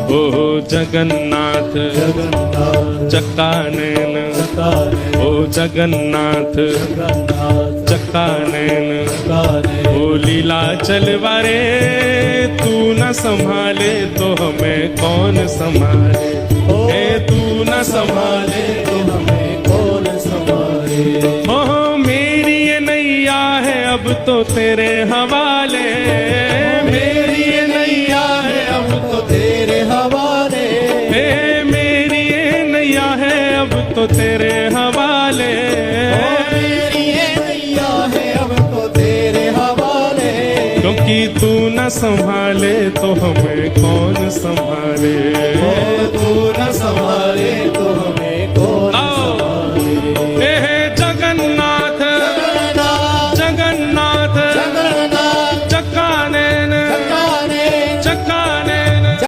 ओ जगन्नाथ चक्कानैन, ओ जगन्नाथ चक्कानैन, ओ लीला चलवारे तू न संभाले तो हमें कौन संभाले, हे तू न संभाले तो हमें कौन संभाले। ओ मेरी ये नैया है अब तो तेरे हवाले, मेरी ये नैया है अब तो तेरे हवाले, हे मेरी ये नैया है अब तो तेरे हवाले, मेरी ये नैया है अब तो तेरे हवाले, क्योंकि तू न संभाले तो हमें कौन संभाले।